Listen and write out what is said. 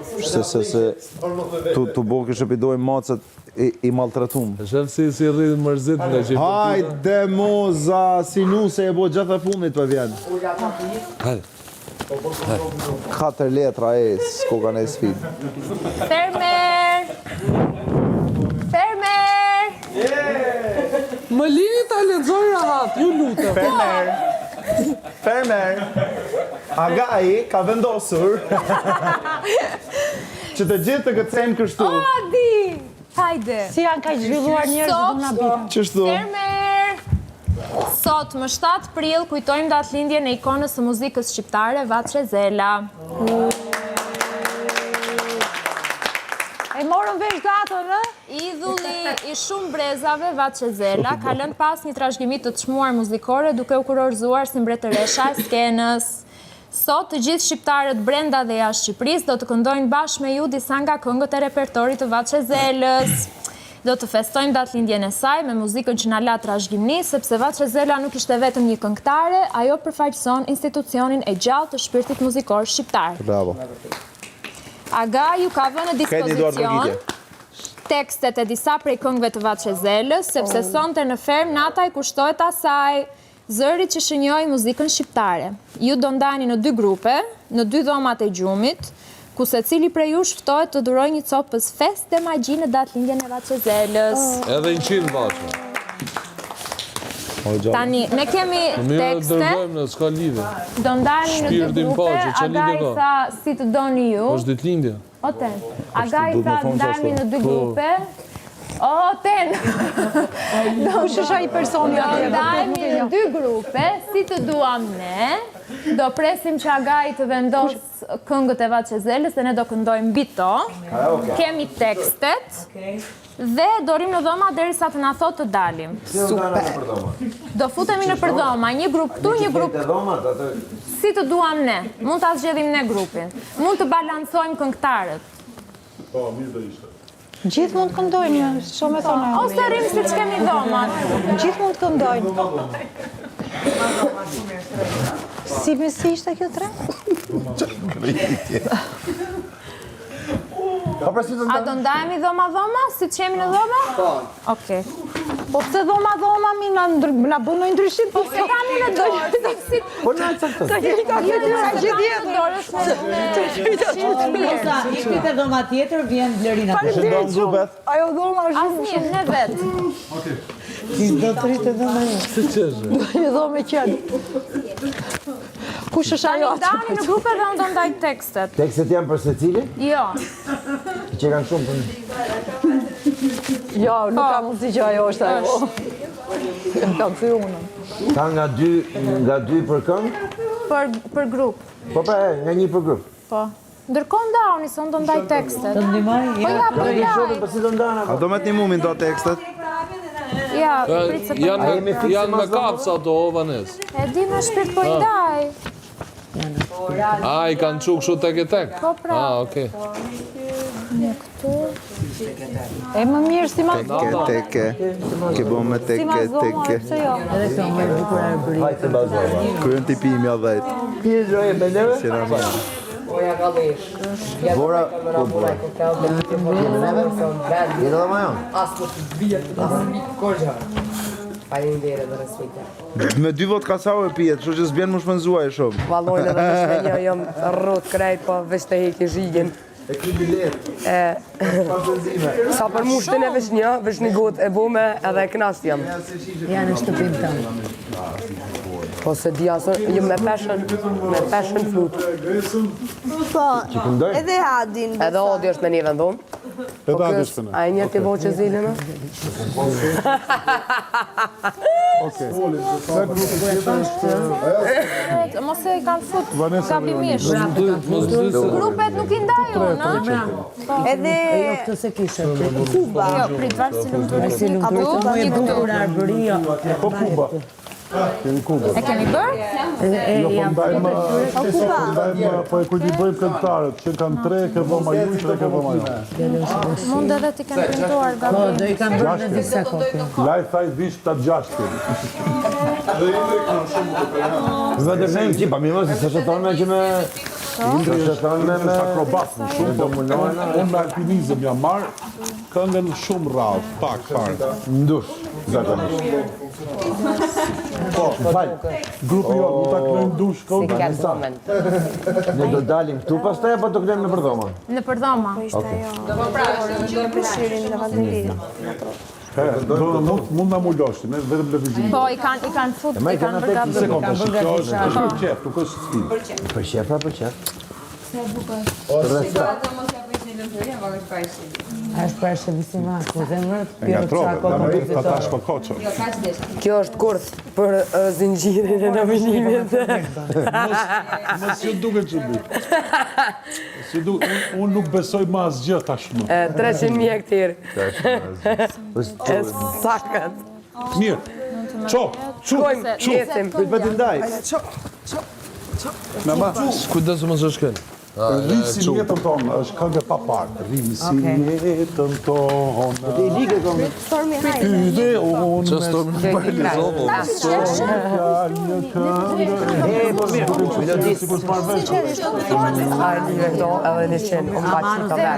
se tu bo kështë pëjdojnë macet i maltratum. Shef si rridhë mërzit nga që i Hajde moza, si nuse e bo gjatë e fundit për vjen. Hajde. 4 letra e s'ko ka në sfid. Fermer! Fermer! Më lini ta lexoj rahat, ju lutem. Fermer! Agai ka vendosur që të gjithë të gëtsejmë kështu. Adi! Hajde! Si janë ka zhvilluar njerëz që do na bitë. Qështu? Fermer! Sot, më 7 prill, kujtojmë datëlindjen e ikonës së muzikës shqiptare, Vaçe Zela. E morën vesh datën, ë? Idhulli i shumë brezave, Vaçe Zela, ka lënë pas një trashëgimi të çmuar muzikore duke u kurorzuar si mbretëresha e skenës. Sot, të gjithë shqiptarët brenda dhe jashtë Shqipërisë do të këndojnë bashkë me ju disa nga këngët e repertorit të Vaçe Zelës. Do të festojmë datëlindjen e saj me muzikën që na la trashëgimni, sepse Vaçe Zela nuk ishte vetëm një këngëtare, ajo përfaqëson institucionin e gjallë të shpirtit muzikor shqiptar. Bravo. Aga ju ka vënë në dispozicion tekstet e disa prej këngëve të Vaçe Zelës, sepse sonte në ferm nata i kushtohet asaj, zëri që shënjoi muzikën shqiptare. Ju do ndani në 2 grupe, në 2 dhomat e gjumit, ku secili prej jush ftohet të durojë një copës fest dhe magji në datëlindjen e Vaçe Zelës. Edhe 100 vaçe. Tani, ne kemi tekstet, Dërgojmë në s'ka lidhe. do ndani në 2 Shpirtin grupe, paçe, ç'a Aga lidhje i ka? tha si të doni ju. Është ditëlindje. Oten, Aga i tha ndajmi në 2 Po. grupe. Oten! Kush është ai personi Do atje? ndajmi në 2 grupe, si të duam ne. Do presim që Agai të vendos këngët e Vaçe Zelës dhe ne do këndojmë mbi to. Kemi tekstet. Dhe do rim në dhoma derisa të na thotë të dalim. Super. Do futemi në përdhoma, një grup këtu, një grup këtu. Si të duam ne. Mund ta zgjedhim ne grupin. Mund të balancojmë këngëtarët. Gjithë mund të këndojnë, shumë e thonë. Ose rrim siç kemi dhomat. Gjithë mund të këndojnë. Si ishte kjo tre? A do ndajemi dhoma, si që jemi në dhoma? Po. Okej. Po pse dhoma mi na bën në ndryshim? Po se kami në dhoma, si... Po në e caktë. Ka gjithë I kujtë dhoma tjetër vjen Blerina. Shëndon grupet. Ajo dhoma është Asnjë, ne vetë. Do të rritë dhoma jo. Si qeshë? një dhomë e qenë. Kush është ajo? Ndani në grupe dhe unë do ndaj tekstet. Tekstet janë për secili? Jo. Që kanë shumë për... Jo, nuk ka mundësi që ajo është ajo. Kam thy unë. Ka nga dy për këngë? Për grup. Po pra, nga një për grup. Po. Ndërkohë ndani, se unë do ndaj tekstet. Të ndimaj? Po ja, po ja. Për si do ndana? A do me të një mumin do tekstet? Ja, pritë se po Janë me kapsa ato, o Vanes. E di me shpirt po i ndaj. A, I kanë qu kështu tek e tek? Po pra. A, okej. Një këtu. E më mirë si ma Teke. Ke bo me si ma teke, zoma, teke. pse jo? Edhe këto më bukur arbëri. Hajtë bazova. Kërën t'i pimi a dhejt. Pjezoje me neve? Si në mirë. Oja ka lesh. Bora, po bora. Jene dhe ma jonë? Asë të bia të nësë korgja. Faleminderit dhe respekte. Me 2 vot kasau e pijet, që që s'bjen më shpenzua e shumë. Valojnë edhe vesh me një jam rrot krejt, po vesh të heki zhigjen. E ki bilet. Pa benzime. Sa për mushtin e vesh një gotë e bume edhe e knast jam. Janë në shtëpim tëmë. Po se di asë, jam me passion fruit. Po, edhe Adin. Edhe Odi është me një vendon. Po kës, a e një të Vaçe Zelën? Mos e kanë fut gabimisht. Grupet nuk i ndaju, në? Edhe Jo, këtë se kishe. Kuba. Jo, prit varë si lumëturit. Si lumëturit, më e bukur arbëri. Po Kuba. Kemi Kuba. E keni bërë? Jo, po ndajmë, po e kujdibojmë këngëtarët, që kanë 3 ke vëma ju, 3 ke vëma jo. Mund edhe t'i kanë printuar Po, gabim. do I kam bërë në disa kopje. Laj thaj vish të gjashtin. Vë të vëjmë që, pa mi mos, se që tonë me që me... Indri është akrobat në shumë, po unë me alpinizëm jam marrë, këngën shumë rrallë, pak farë. Ndush. Zakonisht. Po, grupi jo, nuk ta kënojmë dush, Si këngën. ketë moment. Ne do dalim këtu pastaj apo do kënojmë në Përdhoma? Në Përdhoma. Shirin dhe Valderi. Mund na mulloshti, me vetëm lëvizim. Po, i kanë fut, ma i i kanë kanë përgatitur. Sekonda, kjo është për qef, nuk është stil. Për qef, për qef. Është për shërbisima, ku zemrët, Nga pjero trove, qako da të me ta vizitorë. tash për koqo. Kjo është kurth për zinxhirin e nominimit. Mos ju duke që di. Unë nuk besoj ma asgjë tashmë. 300.000 hektarë. E sakat. Mirë, qop, Shkojmë, jesim. Bëti ndaj. Mama, Kujdes mos është kënë. rrisi jetën tonë, është këngë pa parë. Rrisi jetën tonë, I ligë këngë. Stormi Hajde. ty dhe unë Që stormi në paralizovo. Po mirë, melodisë. Ai, një do, edhe një qenë, unë pa qita dhe,